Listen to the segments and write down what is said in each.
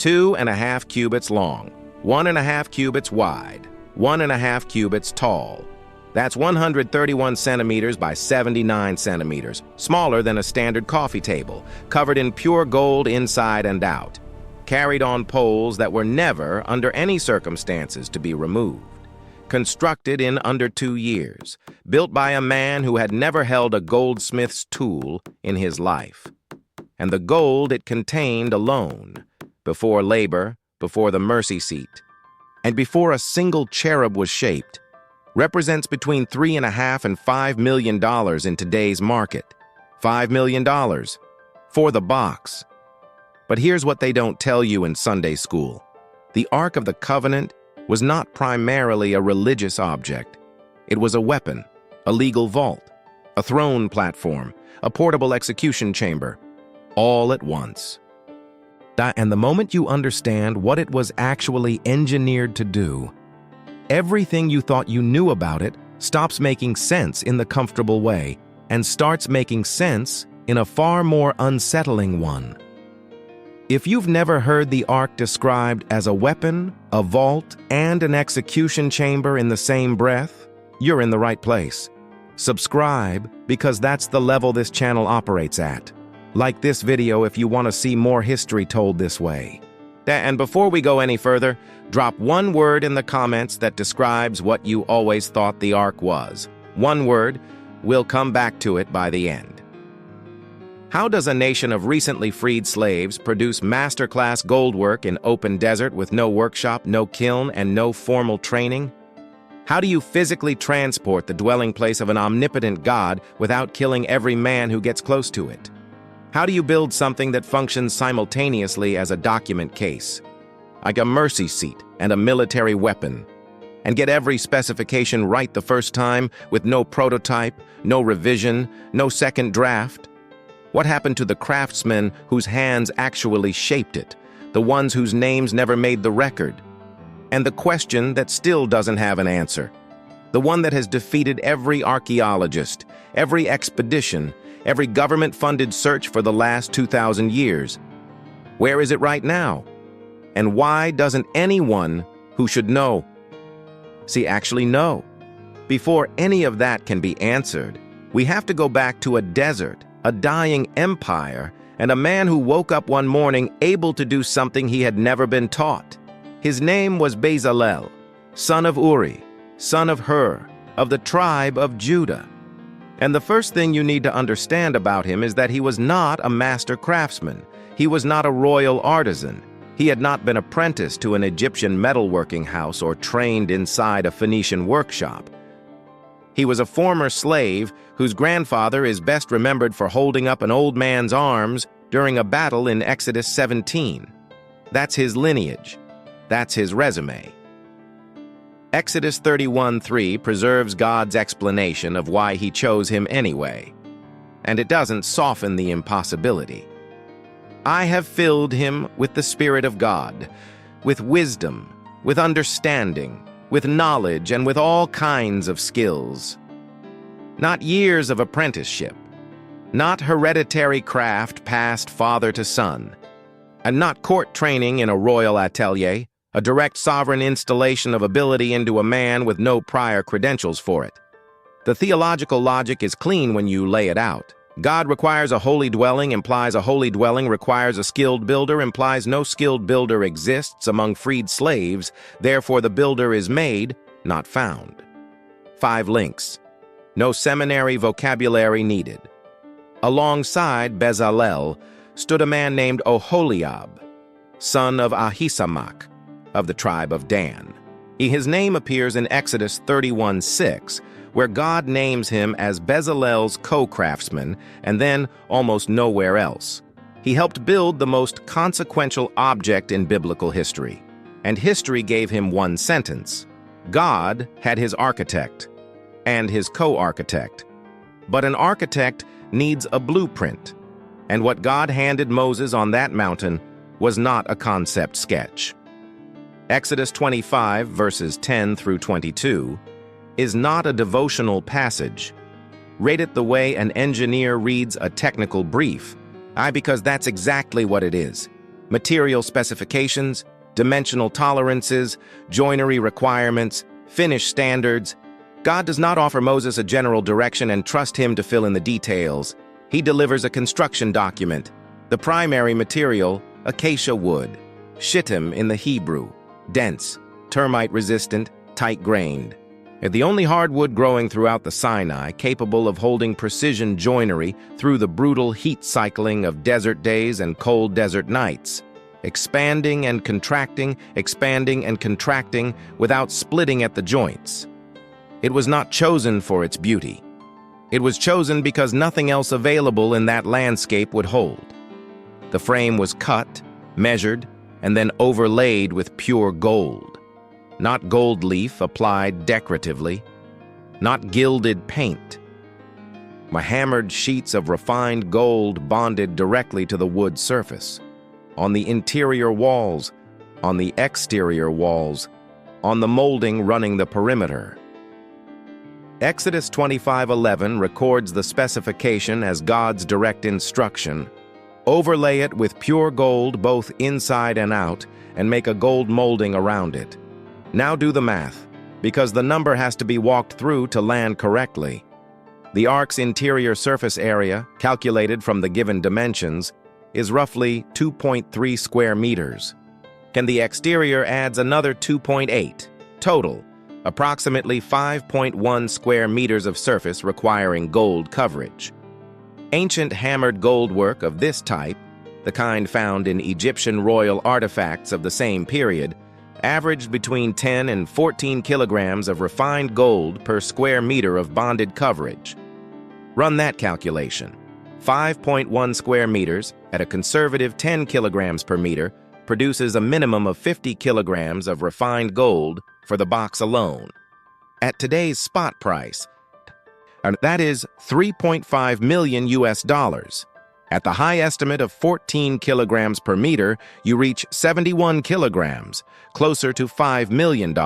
2.5 cubits long, 1.5 cubits wide, 1.5 cubits tall. That's 131 centimeters by 79 centimeters, smaller than a standard coffee table, covered in pure gold inside and out, carried on poles that were never, under any circumstances, to be removed. Constructed in under 2 years, built by a man who had never held a goldsmith's tool in his life. And the gold it contained alone, before labor, before the mercy seat, and before a single cherub was shaped, represents between $3.5 and $5 million in today's market. $5 million for the box. But here's what they don't tell you in Sunday school. The Ark of the Covenant was not primarily a religious object. It was a weapon, a legal vault, a throne platform, a portable execution chamber, all at once. And the moment you understand what it was actually engineered to do, everything you thought you knew about it stops making sense in the comfortable way and starts making sense in a far more unsettling one. If you've never heard the Ark described as a weapon, a vault, and an execution chamber in the same breath, you're in the right place. Subscribe, because that's the level this channel operates at. Like this video if you want to see more history told this way. And before we go any further, drop one word in the comments that describes what you always thought the Ark was. One word. We'll come back to it by the end. How does a nation of recently freed slaves produce masterclass goldwork in open desert with no workshop, no kiln, and no formal training? How do you physically transport the dwelling place of an omnipotent God without killing every man who gets close to it? How do you build something that functions simultaneously as a document case, like a mercy seat and a military weapon, and get every specification right the first time with no prototype, no revision, no second draft? What happened to the craftsmen whose hands actually shaped it, the ones whose names never made the record? And the question that still doesn't have an answer, the one that has defeated every archaeologist, every expedition, every government-funded search for the last 2,000 years. Where is it right now? And why doesn't anyone who should know actually know? Before any of that can be answered, we have to go back to a desert, a dying empire, and a man who woke up one morning able to do something he had never been taught. His name was Bezalel, son of Uri, son of Hur, of the tribe of Judah. And the first thing you need to understand about him is that he was not a master craftsman. He was not a royal artisan. He had not been apprenticed to an Egyptian metalworking house or trained inside a Phoenician workshop. He was a former slave whose grandfather is best remembered for holding up an old man's arms during a battle in Exodus 17. That's his lineage. That's his resume. Exodus 31:3 preserves God's explanation of why he chose him anyway, and it doesn't soften the impossibility. I have filled him with the Spirit of God, with wisdom, with understanding, with knowledge, and with all kinds of skills. Not years of apprenticeship, not hereditary craft passed father to son, and not court training in a royal atelier, a direct sovereign installation of ability into a man with no prior credentials for it. The theological logic is clean when you lay it out. God requires a holy dwelling implies a holy dwelling requires a skilled builder implies no skilled builder exists among freed slaves, therefore the builder is made, not found. 5 links. No seminary vocabulary needed. Alongside Bezalel stood a man named Oholiab, son of Ahisamach, of the tribe of Dan. His name appears in Exodus 31:6, where God names him as Bezalel's co-craftsman, and then almost nowhere else. He helped build the most consequential object in biblical history, and history gave him one sentence. God had his architect and his co-architect. But an architect needs a blueprint, and what God handed Moses on that mountain was not a concept sketch. Exodus 25, verses 10 through 22, is not a devotional passage. Read it the way an engineer reads a technical brief, because that's exactly what it is. material specifications, dimensional tolerances, joinery requirements, finish standards. God does not offer Moses a general direction and trust him to fill in the details. He delivers a construction document. The primary material, acacia wood. Shittim in the Hebrew, dense, termite-resistant, tight-grained. The only hardwood growing throughout the Sinai, capable of holding precision joinery through the brutal heat cycling of desert days and cold desert nights, expanding and contracting without splitting at the joints. It was not chosen for its beauty. It was chosen because nothing else available in that landscape would hold. The frame was cut, measured, and then overlaid with pure gold. Not gold leaf applied decoratively, not gilded paint. Hammered sheets of refined gold bonded directly to the wood surface, on the interior walls, on the exterior walls, on the molding running the perimeter. Exodus 25:11 records the specification as God's direct instruction. Overlay it with pure gold both inside and out, and make a gold molding around it. Now do the math, because the number has to be walked through to land correctly. The ark's interior surface area, calculated from the given dimensions, is roughly 2.3 square meters. And the exterior adds another 2.8. Total, approximately 5.1 square meters of surface requiring gold coverage. Ancient hammered gold work of this type, the kind found in Egyptian royal artifacts of the same period, averaged between 10 and 14 kilograms of refined gold per square meter of bonded coverage. Run that calculation. 5.1 square meters at a conservative 10 kilograms per meter produces a minimum of 50 kilograms of refined gold for the box alone. At today's spot price, and that is $3.5 million US. At the high estimate of 14 kilograms per meter, you reach 71 kilograms, closer to $5 million.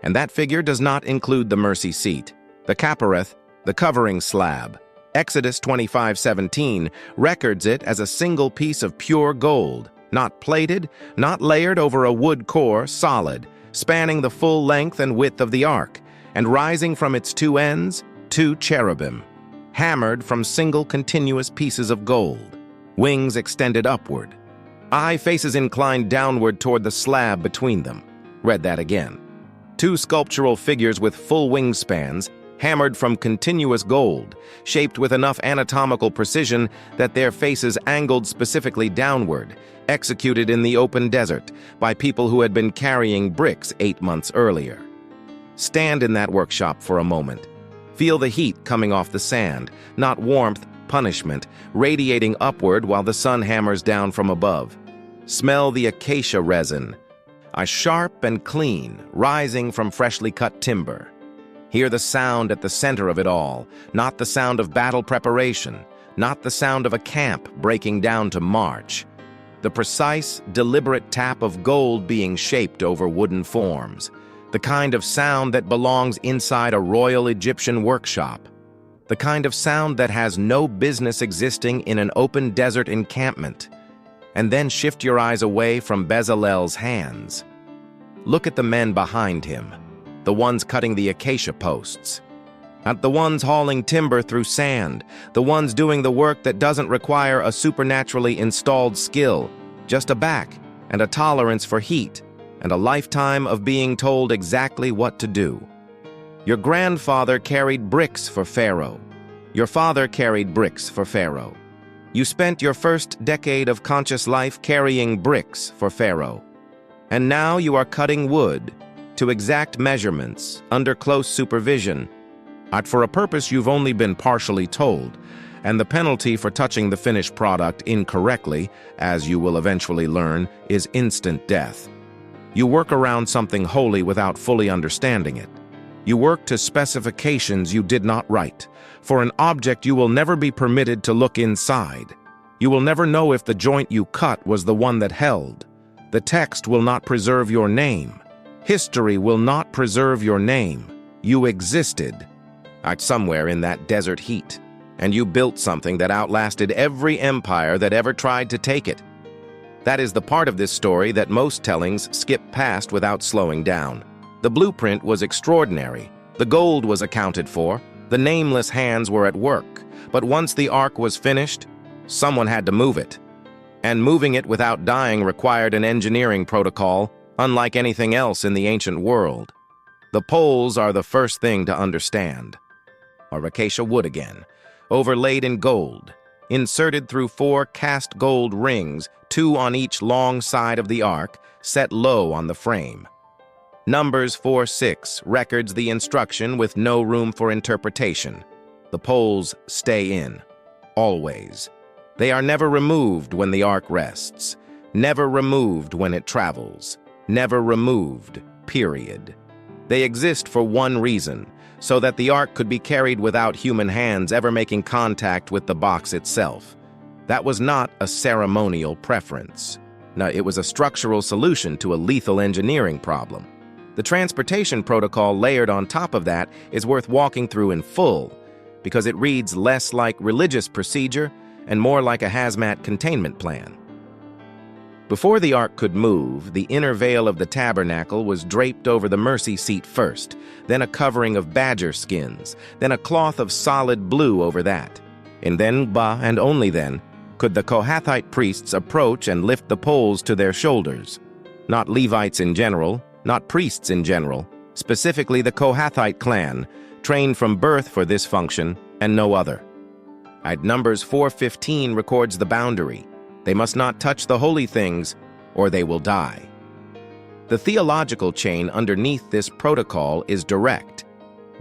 And that figure does not include the mercy seat, the capareth, the covering slab. Exodus 25:17 records it as a single piece of pure gold, not plated, not layered over a wood core, solid, spanning the full length and width of the ark, and rising from its two ends, two cherubim, hammered from single continuous pieces of gold, wings extended upward, eye faces inclined downward toward the slab between them. Read that again. Two sculptural figures with full wingspans, hammered from continuous gold, shaped with enough anatomical precision that their faces angled specifically downward, executed in the open desert by people who had been carrying bricks 8 months earlier. Stand in that workshop for a moment. Feel the heat coming off the sand, not warmth, punishment, radiating upward while the sun hammers down from above. Smell the acacia resin, sharp and clean, rising from freshly cut timber. Hear the sound at the center of it all, not the sound of battle preparation, not the sound of a camp breaking down to march. The precise, deliberate tap of gold being shaped over wooden forms. The kind of sound that belongs inside a royal Egyptian workshop. The kind of sound that has no business existing in an open desert encampment. And then shift your eyes away from Bezalel's hands. Look at the men behind him, the ones cutting the acacia posts. Not the ones hauling timber through sand, the ones doing the work that doesn't require a supernaturally installed skill, just a back and a tolerance for heat, and a lifetime of being told exactly what to do. Your grandfather carried bricks for Pharaoh. Your father carried bricks for Pharaoh. You spent your first decade of conscious life carrying bricks for Pharaoh. And now you are cutting wood to exact measurements under close supervision, for a purpose you've only been partially told, and the penalty for touching the finished product incorrectly, as you will eventually learn, is instant death. You work around something holy without fully understanding it. You work to specifications you did not write. For an object you will never be permitted to look inside. You will never know if the joint you cut was the one that held. The text will not preserve your name. History will not preserve your name. You existed somewhere in that desert heat, and you built something that outlasted every empire that ever tried to take it. That is the part of this story that most tellings skip past without slowing down. The blueprint was extraordinary. The gold was accounted for. The nameless hands were at work. But once the ark was finished, someone had to move it. And moving it without dying required an engineering protocol, unlike anything else in the ancient world. The poles are the first thing to understand. Are acacia wood again, overlaid in gold, inserted through 4 cast gold rings, 2 on each long side of the ark, set low on the frame. Numbers 4:6 records the instruction with no room for interpretation. The poles stay in, always. They are never removed when the ark rests, never removed when it travels, never removed, period. They exist for one reason, so that the ark could be carried without human hands ever making contact with the box itself. That was not a ceremonial preference. No, it was a structural solution to a lethal engineering problem. The transportation protocol layered on top of that is worth walking through in full, because it reads less like religious procedure and more like a hazmat containment plan. Before the ark could move, the inner veil of the tabernacle was draped over the mercy seat first, then a covering of badger skins, then a cloth of solid blue over that. And then, and only then, could the Kohathite priests approach and lift the poles to their shoulders. Not Levites in general, not priests in general, specifically the Kohathite clan, trained from birth for this function and no other. Numbers 4:15 records the boundary. They must not touch the holy things, or they will die. The theological chain underneath this protocol is direct.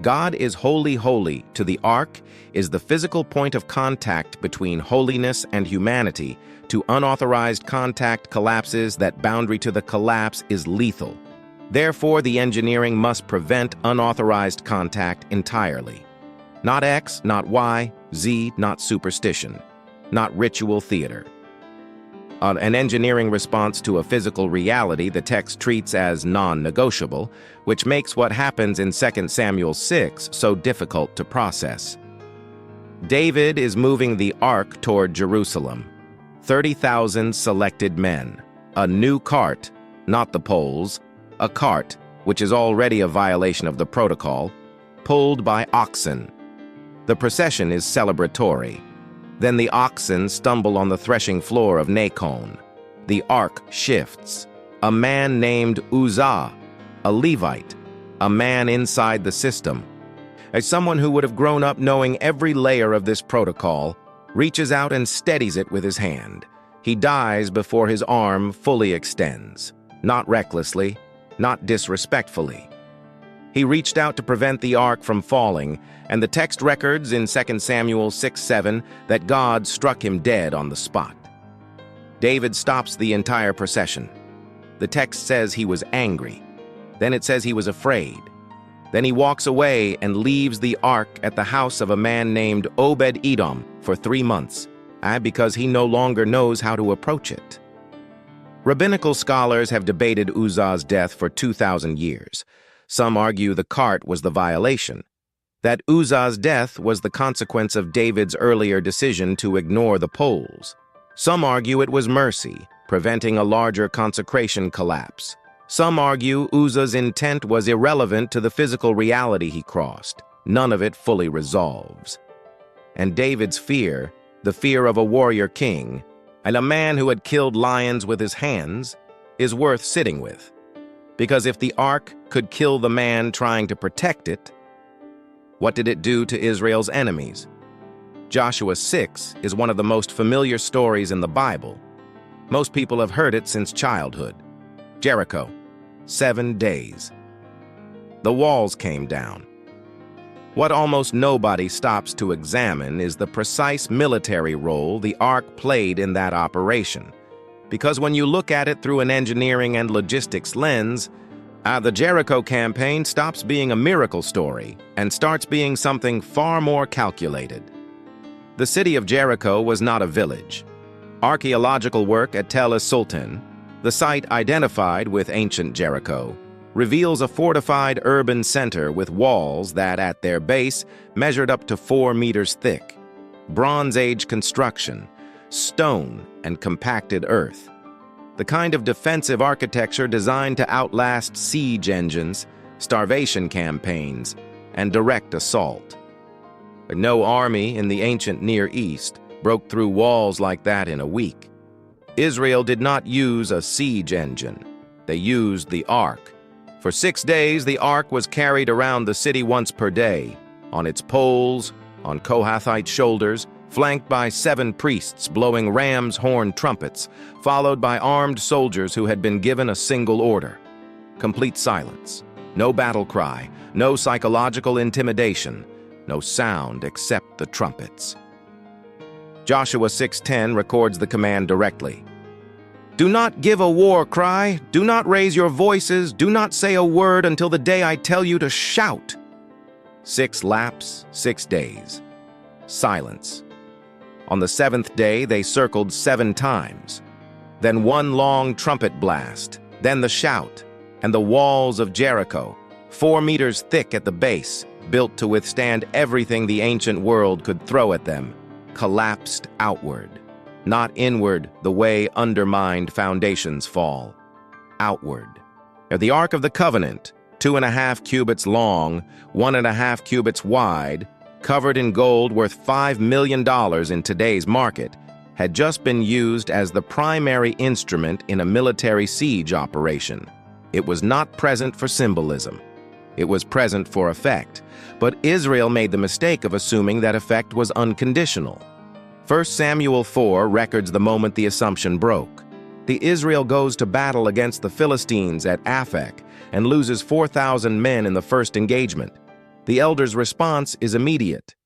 God is holy, holy. To the ark is the physical point of contact between holiness and humanity. To unauthorized contact collapses, that boundary to the collapse is lethal. Therefore, the engineering must prevent unauthorized contact entirely. Not X, not Y, Z, not superstition, not ritual theater. An engineering response to a physical reality the text treats as non-negotiable, which makes what happens in 2 Samuel 6 so difficult to process. David is moving the ark toward Jerusalem. 30,000 selected men. A new cart, not the poles, a cart, which is already a violation of the protocol, pulled by oxen. The procession is celebratory. Then the oxen stumble on the threshing floor of Nacon. The ark shifts. A man named Uzzah, a Levite, a man inside the system, as someone who would have grown up knowing every layer of this protocol, reaches out and steadies it with his hand. He dies before his arm fully extends, not recklessly, not disrespectfully. He reached out to prevent the ark from falling, and the text records in 2 Samuel 6:7 that God struck him dead on the spot. David stops the entire procession. The text says he was angry. Then it says he was afraid. Then he walks away and leaves the ark at the house of a man named Obed-Edom for 3 months, because he no longer knows how to approach it. Rabbinical scholars have debated Uzzah's death for 2,000 years. Some argue the cart was the violation, that Uzzah's death was the consequence of David's earlier decision to ignore the poles. Some argue it was mercy, preventing a larger consecration collapse. Some argue Uzzah's intent was irrelevant to the physical reality he crossed. None of it fully resolves. And David's fear, the fear of a warrior king, and a man who had killed lions with his hands, is worth sitting with. Because if the ark could kill the man trying to protect it, what did it do to Israel's enemies? Joshua 6 is one of the most familiar stories in the Bible. Most people have heard it since childhood. Jericho, 7 days. The walls came down. What almost nobody stops to examine is the precise military role the ark played in that operation. Because when you look at it through an engineering and logistics lens, the Jericho campaign stops being a miracle story and starts being something far more calculated. The city of Jericho was not a village. Archaeological work at Tel es-Sultan, the site identified with ancient Jericho, reveals a fortified urban center with walls that, at their base, measured up to 4 meters thick. Bronze Age construction, stone and compacted earth. the kind of defensive architecture designed to outlast siege engines, starvation campaigns, and direct assault. But no army in the ancient Near East broke through walls like that in a week. Israel did not use a siege engine. They used the ark. For 6 days, the ark was carried around the city once per day, on its poles, on Kohathite shoulders, flanked by 7 priests blowing ram's horn trumpets, followed by armed soldiers who had been given a single order. Complete silence. No battle cry, no psychological intimidation, no sound except the trumpets. Joshua 6:10 records the command directly. Do not give a war cry, do not raise your voices, do not say a word until the day I tell you to shout. 6 laps, 6 days. Silence. On the 7th day, they circled 7 times. Then one long trumpet blast, then the shout, and the walls of Jericho, 4 meters thick at the base, built to withstand everything the ancient world could throw at them, collapsed outward. Not inward, the way undermined foundations fall. Outward. The Ark of the Covenant, 2.5 cubits long, 1.5 cubits wide, covered in gold worth $5 million in today's market, had just been used as the primary instrument in a military siege operation. It was not present for symbolism. It was present for effect, but Israel made the mistake of assuming that effect was unconditional. 1 Samuel 4 records the moment the assumption broke. The Israel goes to battle against the Philistines at Aphek and loses 4,000 men in the first engagement. The elders' response is immediate.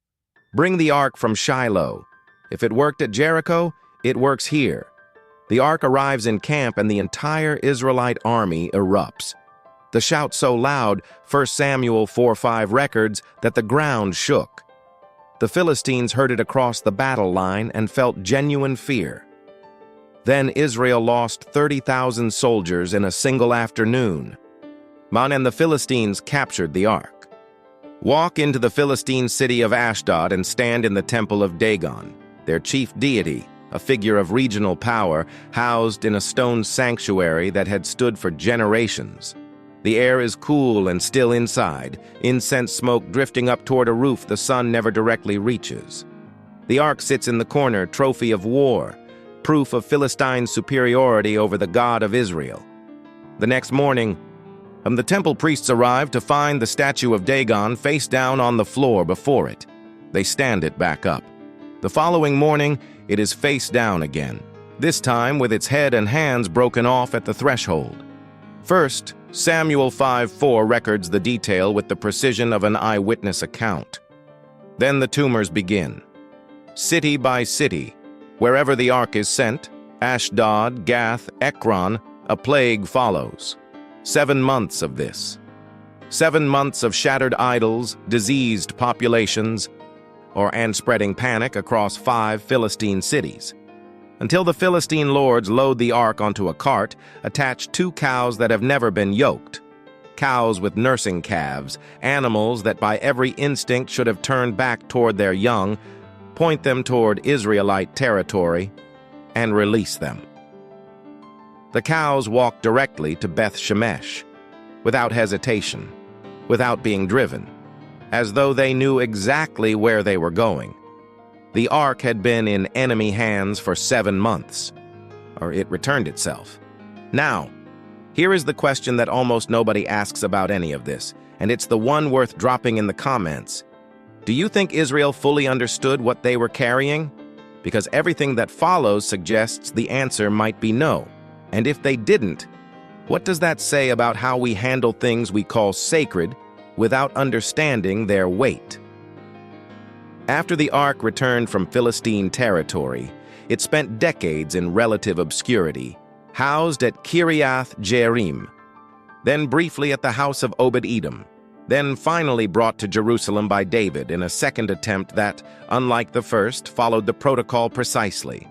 Bring the ark from Shiloh. If it worked at Jericho, it works here. The ark arrives in camp and the entire Israelite army erupts. The shout so loud, 1 Samuel 4:5 records, that the ground shook. The Philistines heard it across the battle line and felt genuine fear. Then Israel lost 30,000 soldiers in a single afternoon. And the Philistines captured the ark. Walk into the Philistine city of Ashdod and stand in the temple of Dagon, their chief deity, a figure of regional power, housed in a stone sanctuary that had stood for generations. The air is cool and still inside, incense smoke drifting up toward a roof the sun never directly reaches. The ark sits in the corner, trophy of war, proof of Philistine superiority over the God of Israel. The next morning, the temple priests arrive to find the statue of Dagon face down on the floor before it. They stand it back up. The following morning, it is face down again, this time with its head and hands broken off at the threshold. First, Samuel 5:4 records the detail with the precision of an eyewitness account. Then the tumors begin. City by city, wherever the ark is sent, Ashdod, Gath, Ekron, a plague follows. 7 months of this. 7 months of shattered idols, diseased populations, and spreading panic across 5 Philistine cities. Until the Philistine lords load the ark onto a cart, attach 2 cows that have never been yoked. Cows with nursing calves, animals that by every instinct should have turned back toward their young, point them toward Israelite territory, and release them. The cows walk directly to Beth Shemesh, without hesitation, without being driven, as though they knew exactly where they were going. The ark had been in enemy hands for 7 months, or it returned itself. Now, here is the question that almost nobody asks about any of this, and it's the one worth dropping in the comments. Do you think Israel fully understood what they were carrying? Because everything that follows suggests the answer might be no. And if they didn't, what does that say about how we handle things we call sacred without understanding their weight? After the ark returned from Philistine territory, it spent decades in relative obscurity, housed at Kiriath Jearim, then briefly at the house of Obed-Edom, then finally brought to Jerusalem by David in a second attempt that, unlike the first, followed the protocol precisely.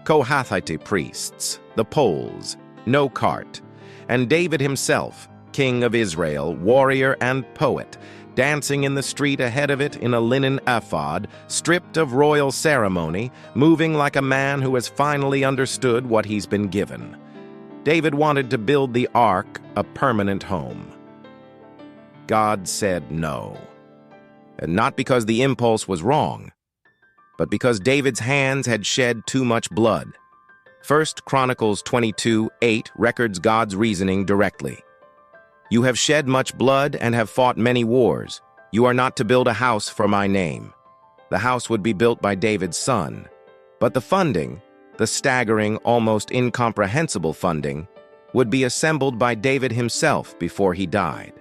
Kohathite priests, the poles, no cart, and David himself, king of Israel, warrior and poet, dancing in the street ahead of it in a linen ephod, stripped of royal ceremony, moving like a man who has finally understood what he's been given. David wanted to build the ark a permanent home. God said no. And not because the impulse was wrong, but because David's hands had shed too much blood. 1 Chronicles 22:8 records God's reasoning directly. You have shed much blood and have fought many wars. You are not to build a house for my name. The house would be built by David's son. But the funding, the staggering, almost incomprehensible funding, would be assembled by David himself before he died.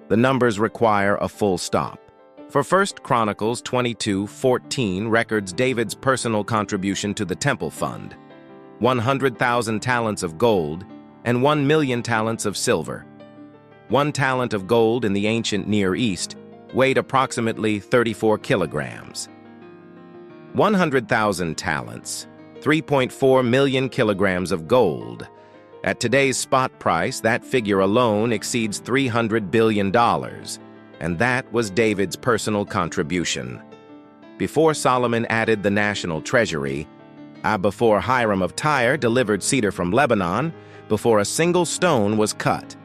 The numbers require a full stop. For 1 Chronicles 22:14 records David's personal contribution to the temple fund, 100,000 talents of gold and 1,000,000 talents of silver. 1 talent of gold in the ancient Near East weighed approximately 34 kilograms. 100,000 talents, 3.4 million kilograms of gold. At today's spot price, that figure alone exceeds $300 billion, and that was David's personal contribution. Before Solomon added the national treasury, before Hiram of Tyre delivered cedar from Lebanon, before a single stone was cut.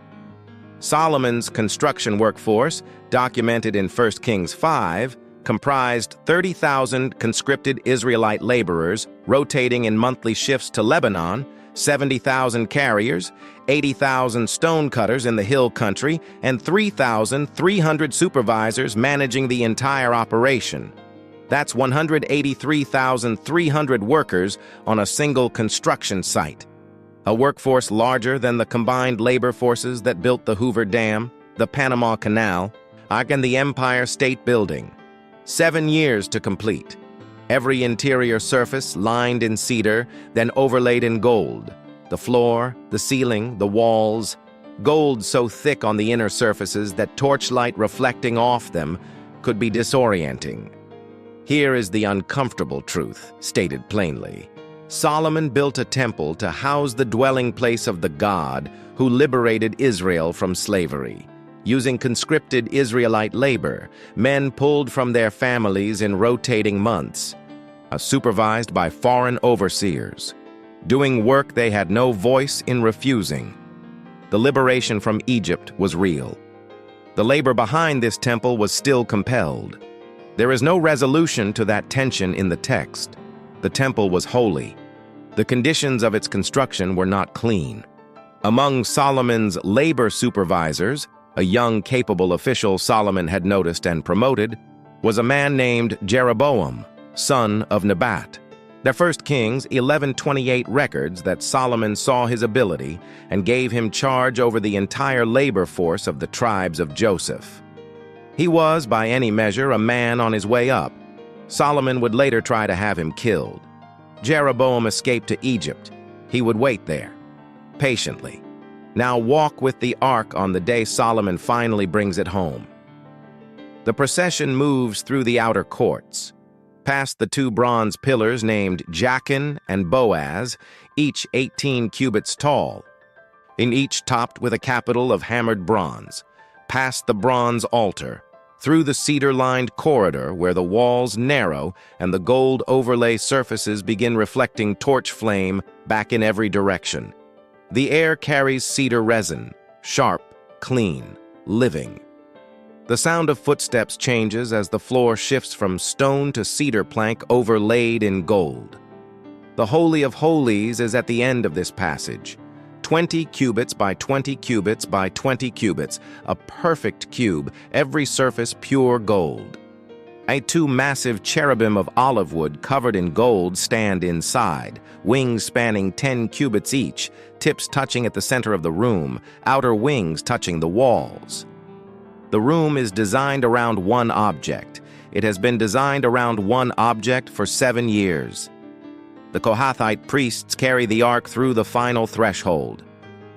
Solomon's construction workforce, documented in 1 Kings 5, comprised 30,000 conscripted Israelite laborers rotating in monthly shifts to Lebanon, 70,000 carriers, 80,000 stonecutters in the hill country, and 3,300 supervisors managing the entire operation. That's 183,300 workers on a single construction site. A workforce larger than the combined labor forces that built the Hoover Dam, the Panama Canal, and the Empire State Building. 7 years to complete. Every interior surface lined in cedar, then overlaid in gold. The floor, the ceiling, the walls, gold so thick on the inner surfaces that torchlight reflecting off them could be disorienting. Here is the uncomfortable truth, stated plainly. Solomon built a temple to house the dwelling place of the God who liberated Israel from slavery. Using conscripted Israelite labor, men pulled from their families in rotating months, supervised by foreign overseers, doing work they had no voice in refusing. The liberation from Egypt was real. The labor behind this temple was still compelled. There is no resolution to that tension in the text. The temple was holy. The conditions of its construction were not clean. Among Solomon's labor supervisors, a young, capable official Solomon had noticed and promoted, was a man named Jeroboam, son of Nebat. Their 1 Kings 11:28 records that Solomon saw his ability and gave him charge over the entire labor force of the tribes of Joseph. He was, by any measure, a man on his way up. Solomon would later try to have him killed. Jeroboam escaped to Egypt. He would wait there, patiently. Now walk with the ark on the day Solomon finally brings it home. The procession moves through the outer courts, past the 2 bronze pillars named Jachin and Boaz, each 18 cubits tall, in each topped with a capital of hammered bronze, past the bronze altar, through the cedar-lined corridor where the walls narrow and the gold overlay surfaces begin reflecting torch flame back in every direction. The air carries cedar resin, sharp, clean, living. The sound of footsteps changes as the floor shifts from stone to cedar plank overlaid in gold. The Holy of Holies is at the end of this passage. 20 cubits by 20 cubits by 20 cubits, a perfect cube, every surface pure gold. 2 massive cherubim of olive wood covered in gold stand inside, wings spanning 10 cubits each, tips touching at the center of the room, outer wings touching the walls. The room is designed around one object. It has been designed around one object for 7 years. The Kohathite priests carry the ark through the final threshold.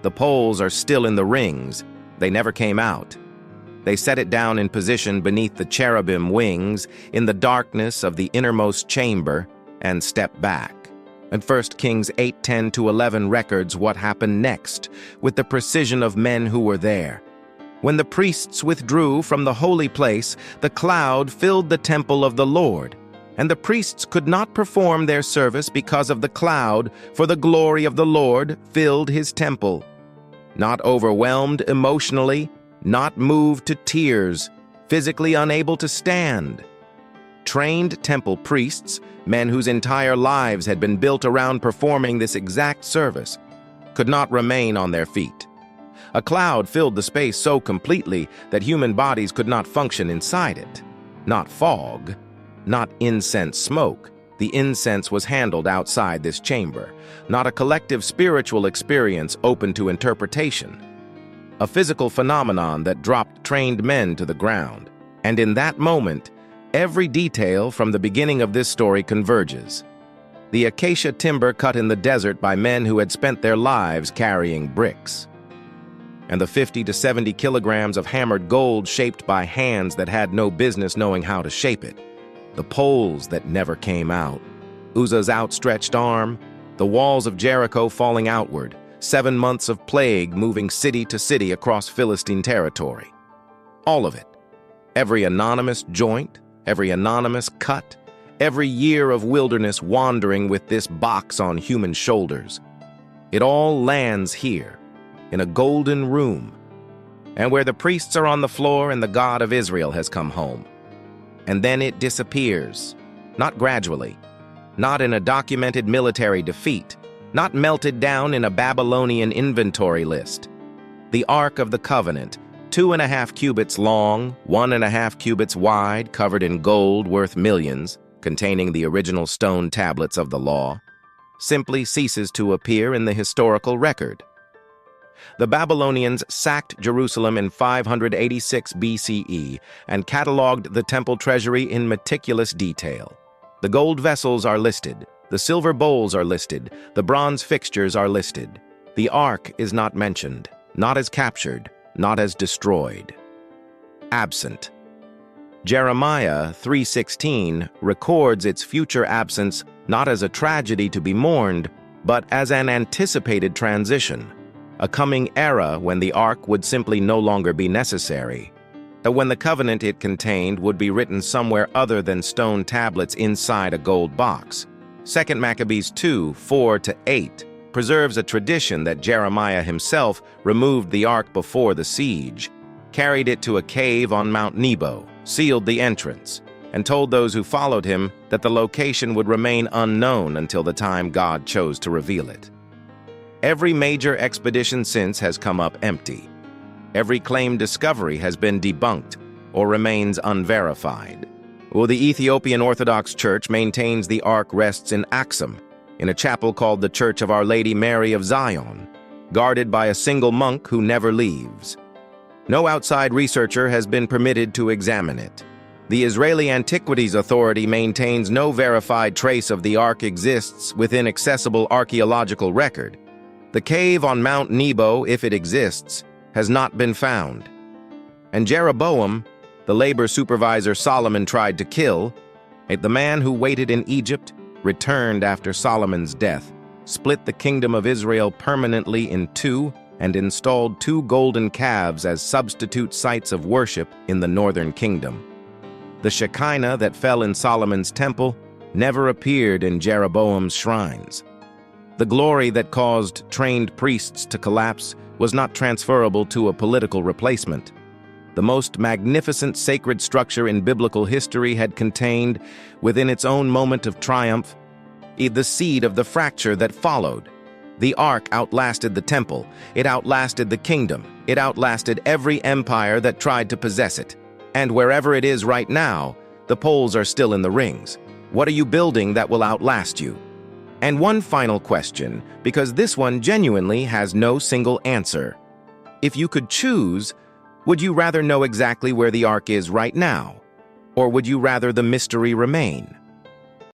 The poles are still in the rings. They never came out. They set it down in position beneath the cherubim wings in the darkness of the innermost chamber and step back. And 1 Kings 8:10-11 records what happened next with the precision of men who were there. When the priests withdrew from the holy place, the cloud filled the temple of the Lord, and the priests could not perform their service because of the cloud, for the glory of the Lord filled his temple. Not overwhelmed emotionally, not moved to tears, physically unable to stand. Trained temple priests, men whose entire lives had been built around performing this exact service, could not remain on their feet. A cloud filled the space so completely that human bodies could not function inside it. Not fog, not incense smoke. The incense was handled outside this chamber. Not a collective spiritual experience open to interpretation. A physical phenomenon that dropped trained men to the ground. And in that moment, every detail from the beginning of this story converges. The acacia timber cut in the desert by men who had spent their lives carrying bricks. And the 50 to 70 kilograms of hammered gold shaped by hands that had no business knowing how to shape it. The poles that never came out. Uzzah's outstretched arm. The walls of Jericho falling outward. 7 months of plague moving city to city across Philistine territory. All of it. Every anonymous joint, every anonymous cut, every year of wilderness wandering with this box on human shoulders. It all lands here, in a golden room, and where the priests are on the floor and the God of Israel has come home. And then it disappears, not gradually, not in a documented military defeat, not melted down in a Babylonian inventory list. The Ark of the Covenant, 2.5 cubits long, 1.5 cubits wide, covered in gold worth millions, containing the original stone tablets of the law, simply ceases to appear in the historical record. The Babylonians sacked Jerusalem in 586 BCE and cataloged the temple treasury in meticulous detail. The gold vessels are listed, the silver bowls are listed, the bronze fixtures are listed. The ark is not mentioned, not as captured, not as destroyed. Absent. Jeremiah 3:16 records its future absence not as a tragedy to be mourned, but as an anticipated transition, a coming era when the ark would simply no longer be necessary, when the covenant it contained would be written somewhere other than stone tablets inside a gold box. 2 Maccabees 2:4-8 preserves a tradition that Jeremiah himself removed the ark before the siege, carried it to a cave on Mount Nebo, sealed the entrance, and told those who followed him that the location would remain unknown until the time God chose to reveal it. Every major expedition since has come up empty. Every claimed discovery has been debunked or remains unverified. Well, the Ethiopian Orthodox Church maintains the ark rests in Axum, in a chapel called the Church of Our Lady Mary of Zion, guarded by a single monk who never leaves. No outside researcher has been permitted to examine it. The Israeli Antiquities Authority maintains no verified trace of the ark exists within accessible archaeological record. The cave on Mount Nebo, if it exists, has not been found. And Jeroboam, the labor supervisor Solomon tried to kill, the man who waited in Egypt, returned after Solomon's death, split the kingdom of Israel permanently in two, and installed 2 golden calves as substitute sites of worship in the northern kingdom. The Shekinah that fell in Solomon's temple never appeared in Jeroboam's shrines. The glory that caused trained priests to collapse was not transferable to a political replacement. The most magnificent sacred structure in biblical history had contained, within its own moment of triumph, the seed of the fracture that followed. The ark outlasted the temple, it outlasted the kingdom, it outlasted every empire that tried to possess it. And wherever it is right now, the poles are still in the rings. What are you building that will outlast you? And one final question, because this one genuinely has no single answer. If you could choose, would you rather know exactly where the ark is right now? Or would you rather the mystery remain?